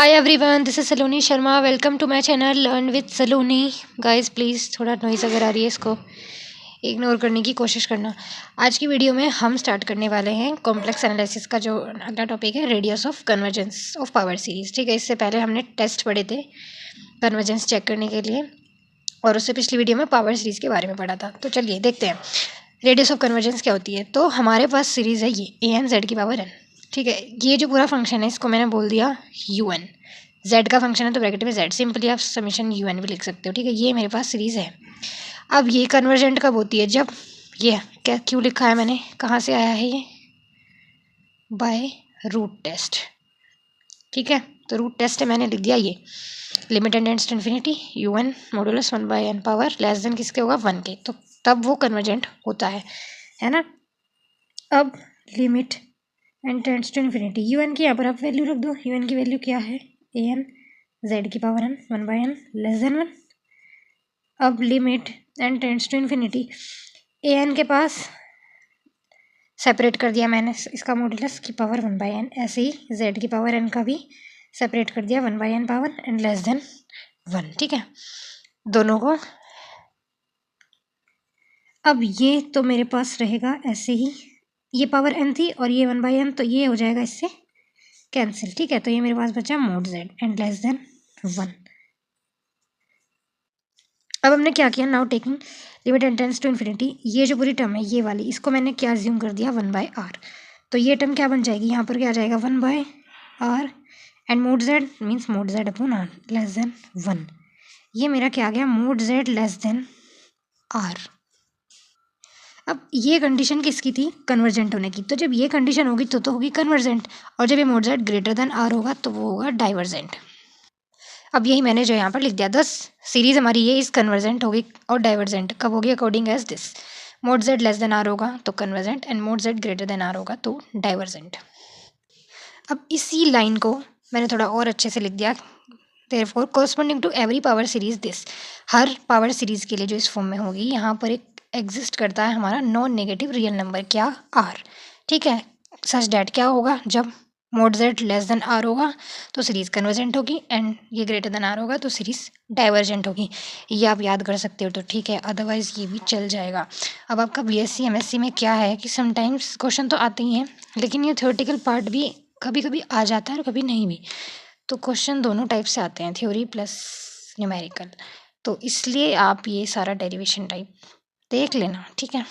Hi everyone, this is Saloni Sharma. Welcome to my channel Learn with Saloni. Guys, please थोड़ा noise अगर आ रही है इसको ignore करने की कोशिश करना। आज की वीडियो में हम स्टार्ट करने वाले हैं कॉम्प्लेक्स एनालिसिस का जो अगला टॉपिक है, radius of convergence of power series. ठीक है, इससे पहले हमने टेस्ट पढ़े थे कन्वर्जेंस चेक करने के लिए और उससे पिछली वीडियो में पावर सीरीज़ के बारे में पढ़ा था। तो चलिए देखते हैं रेडियस ऑफ कन्वर्जेंस क्या होती है। तो हमारे पास सीरीज़ है ये ए एन जेड की पावर एन। ठीक है, ये जो पूरा फंक्शन है इसको मैंने बोल दिया यू एन। जेड का फंक्शन है तो ब्रैकेट में जेड, सिंपली आप समीशन यू एन भी लिख सकते हो। ठीक है, ये मेरे पास सीरीज़ है। अब ये कन्वर्जेंट कब होती है? जब ये क्या क्यों लिखा है मैंने, कहाँ से आया है ये? By root test. ठीक है, तो रूट टेस्ट है, मैंने लिख दिया ये limit n tends to infinity u n modulus 1/n power less than किसके होगा 1 के, तो तब वो कन्वर्जेंट होता है ना। अब limit n tends to infinity u n की यहाँ पर आप वैल्यू रख दो। यू एन की वैल्यू क्या है? ए एन जेड की power n 1/n less than 1। अब limit n tends to infinity a n के पास सेपरेट कर दिया मैंने इसका मॉड्यूलस की पावर 1/n, ऐसे ही जेड की पावर एन का भी सेपरेट कर दिया 1/n power and less than 1। ठीक है, दोनों को। अब ये तो मेरे पास रहेगा ऐसे ही, ये पावर n थी और ये 1/n, तो ये हो जाएगा इससे कैंसिल। ठीक है, तो ये मेरे पास बचा mod z and less than 1। अब हमने क्या किया, now taking limit n tends to infinity, ये जो पूरी टर्म है ये वाली, इसको मैंने क्या अज्यूम कर दिया 1/r। तो ये टर्म क्या बन जाएगी, यहाँ पर क्या आ जाएगा 1/r and mod z means mod z upon r less than 1। ये मेरा क्या आ गया, mod z less than r. अब ये कंडीशन किसकी थी? कन्वर्जेंट होने की। तो जब ये कंडीशन होगी तो होगी कन्वर्जेंट, और जब ये mod z greater than r होगा तो वो होगा डाइवर्जेंट। अब यही मैंने जो यहाँ पर लिख दिया, 10 सीरीज हमारी ये इस कन्वर्जेंट होगी और डाइवर्जेंट कब होगी? According as this, mod z less than r होगा तो convergent and mod z greater than r होगा तो डाइवर्जेंट। अब इसी लाइन को मैंने थोड़ा और अच्छे से लिख दिया, therefore corresponding to every power series this, हर पावर सीरीज के लिए जो इस फॉर्म में होगी यहाँ पर एक एग्जिस्ट करता है हमारा नॉन नेगेटिव रियल नंबर, क्या? आर। ठीक है, सच डैट क्या होगा, जब mod z less than r होगा तो सीरीज कन्वर्जेंट होगी एंड ये ग्रेटर देन आर होगा तो सीरीज डाइवर्जेंट होगी। ये आप याद कर सकते हो तो ठीक है, अदरवाइज ये भी चल जाएगा। अब आपका बीएससी एमएससी में क्या है कि समटाइम्स क्वेश्चन तो आते ही हैं, लेकिन ये थ्योरेटिकल पार्ट भी कभी कभी आ जाता है और कभी नहीं भी। तो क्वेश्चन दोनों टाइप से आते हैं, थ्योरी प्लस न्यूमेरिकल, तो इसलिए आप ये सारा डेरिवेशन टाइप देख लेना। ठीक है,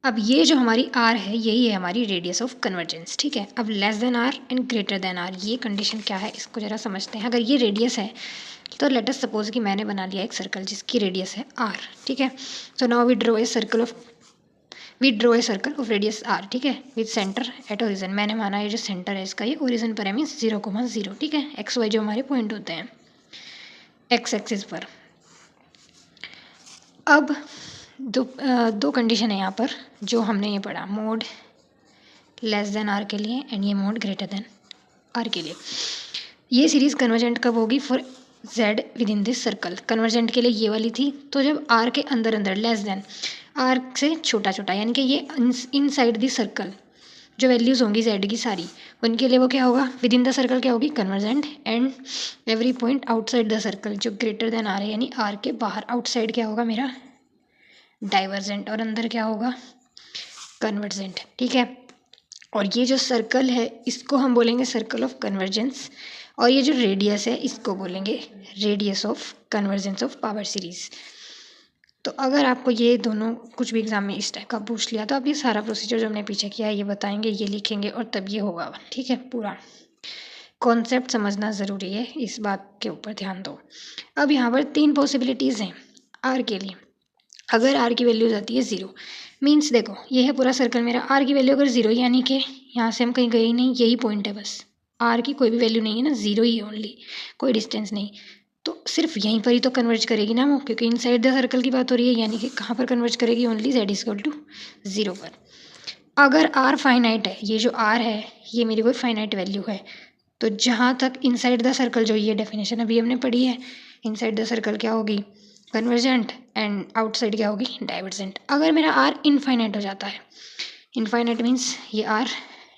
अब ये जो हमारी आर है यही है हमारी रेडियस ऑफ कन्वर्जेंस। ठीक है, अब less than r and greater than r ये कंडीशन क्या है इसको ज़रा समझते हैं। अगर ये रेडियस है तो लेट अस सपोज कि मैंने बना लिया एक सर्कल जिसकी रेडियस है आर। ठीक है, so now we draw a circle of radius r. ठीक है, विद सेंटर एट ओरिजिन, मैंने माना ये जो सेंटर है इसका ये ओरिजिन पर है, मीन्स 0,0। ठीक है, एक्स वाई जो हमारे पॉइंट होते हैं एक्स एक्सिस पर। अब दो कंडीशन है यहाँ पर जो हमने ये पढ़ा, मोड लेस देन आर के लिए एंड ये मोड ग्रेटर देन आर के लिए। ये सीरीज कन्वर्जेंट कब होगी? For Z with in this circle. Convergent के लिए ये वाली थी, तो जब आर के अंदर अंदर लेस देन आर से छोटा छोटा, यानी कि ये इन साइड दिस सर्कल जो वैल्यूज़ होंगी जेड की सारी, उनके लिए वो क्या होगा? विद इन द सर्कल क्या होगी? Convergent. And every point outside the circle जो ग्रेटर देन आर है, यानी आर के बाहर आउटसाइड क्या होगा मेरा? डाइवर्जेंट। और अंदर क्या होगा? कन्वर्जेंट। ठीक है, और ये जो सर्कल है इसको हम बोलेंगे सर्कल ऑफ कन्वर्जेंस, और ये जो रेडियस है इसको बोलेंगे radius of convergence of power series. तो अगर आपको ये दोनों कुछ भी एग्जाम में इस टाइप का पूछ लिया तो आप ये सारा प्रोसीजर जो हमने पीछे किया है ये बताएंगे, ये लिखेंगे और तब ये होगा। ठीक है, पूरा कॉन्सेप्ट समझना ज़रूरी है, इस बात के ऊपर ध्यान दो। अब यहाँ पर 3 पॉसिबिलिटीज़ हैं आर के लिए। अगर आर की वैल्यू जाती है 0, मीन्स देखो ये है पूरा सर्कल मेरा, आर की वैल्यू अगर 0 यानी कि यहाँ से हम कहीं गए ही नहीं, यही पॉइंट है बस, आर की कोई भी वैल्यू नहीं है ना, 0 ही है ओनली, कोई डिस्टेंस नहीं, तो सिर्फ यहीं पर ही तो कन्वर्ज करेगी ना वो, क्योंकि इनसाइड द सर्कल की बात हो रही है, यानी कि कहाँ पर कन्वर्ज करेगी? ओनली z = 0 पर। अगर आर फाइनाइट है, ये जो आर है ये मेरी कोई फाइनाइट वैल्यू है, तो जहाँ तक इनसाइड द सर्कल, जो ये डेफिनेशन अभी हमने पढ़ी है, इनसाइड द सर्कल क्या होगी? कन्वर्जेंट एंड आउटसाइड क्या होगी? डाइवर्जेंट। अगर मेरा आर इनफाइनाइट हो जाता है, इनफाइनाइट मीन्स ये आर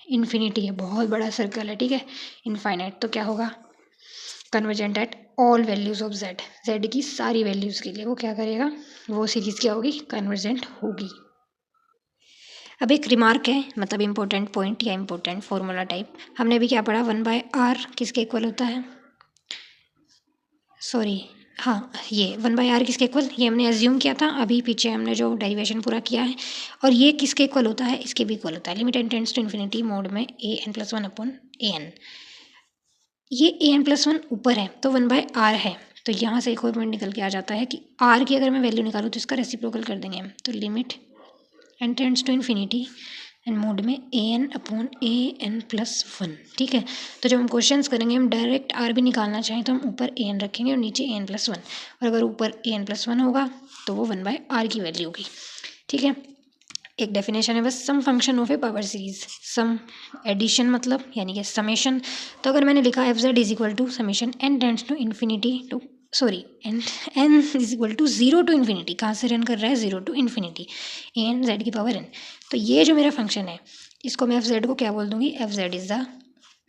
इन्फिनिटी है, बहुत बड़ा सर्कल है, ठीक है, इनफाइनाइट, तो क्या होगा, convergent at all values of Z, Z की सारी वैल्यूज़ के लिए वो क्या करेगा, वो सीरीज़ क्या होगी, कन्वर्जेंट होगी। अब एक रिमार्क है, मतलब इम्पोर्टेंट पॉइंट या इम्पोर्टेंट फॉर्मूला टाइप, हमने भी क्या पढ़ा, 1/r किसके इक्वल होता है, सॉरी हाँ, ये 1/r किसके इक्वल, ये हमने एज्यूम किया था अभी पीछे हमने जो डेरिवेशन पूरा किया है, और ये किसके इक्वल होता है, इसके भी इक्वल होता है, limit n tends to infinity mod में an+1 अपॉन an, ये an+1 ऊपर है तो 1/r है, तो यहाँ से एक और पॉइंट निकल के आ जाता है कि r की अगर मैं वैल्यू निकालूँ तो इसका रेसिप्रोकल कर देंगे हम, तो limit n tends to infinity and mod में an+1, ठीक है। तो जब हम क्वेश्चंस करेंगे हम डायरेक्ट r भी निकालना चाहें तो हम ऊपर an रखेंगे और नीचे an+1, और अगर ऊपर an+1 होगा तो वो 1/r की वैल्यू होगी, ठीक है। एक डेफिनेशन है बस, sum function of a power series, sum addition मतलब यानी कि समेशन, तो अगर मैंने लिखा f z is equal to summation n tends to infinity to sorry n is equal to 0 to infinity, कहाँ से रन कर रहा है, 0 टू इन्फिनिटी an z की पावर n, तो ये जो मेरा फंक्शन है इसको मैं एफ जेड को क्या बोल दूंगी, f z is the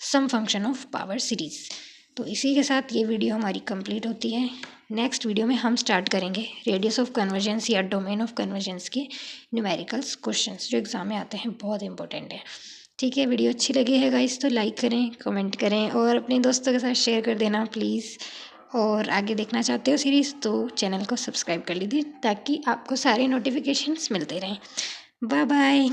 sum function of power series. तो इसी के साथ ये वीडियो हमारी कंप्लीट होती है। नेक्स्ट वीडियो में हम स्टार्ट करेंगे रेडियस ऑफ कन्वर्जेंस या डोमेन ऑफ कन्वर्जेंस के न्यूमेरिकल्स क्वेश्चंस जो एग्जाम में आते हैं, बहुत इंपॉर्टेंट है, ठीक है। वीडियो अच्छी लगी है गाइस तो लाइक करें, कमेंट करें और अपने दोस्तों के साथ शेयर कर देना प्लीज़, और आगे देखना चाहते हो सीरीज़ तो चैनल को सब्सक्राइब कर लीजिए ताकि आपको सारे नोटिफिकेशंस मिलते रहें। Bye bye.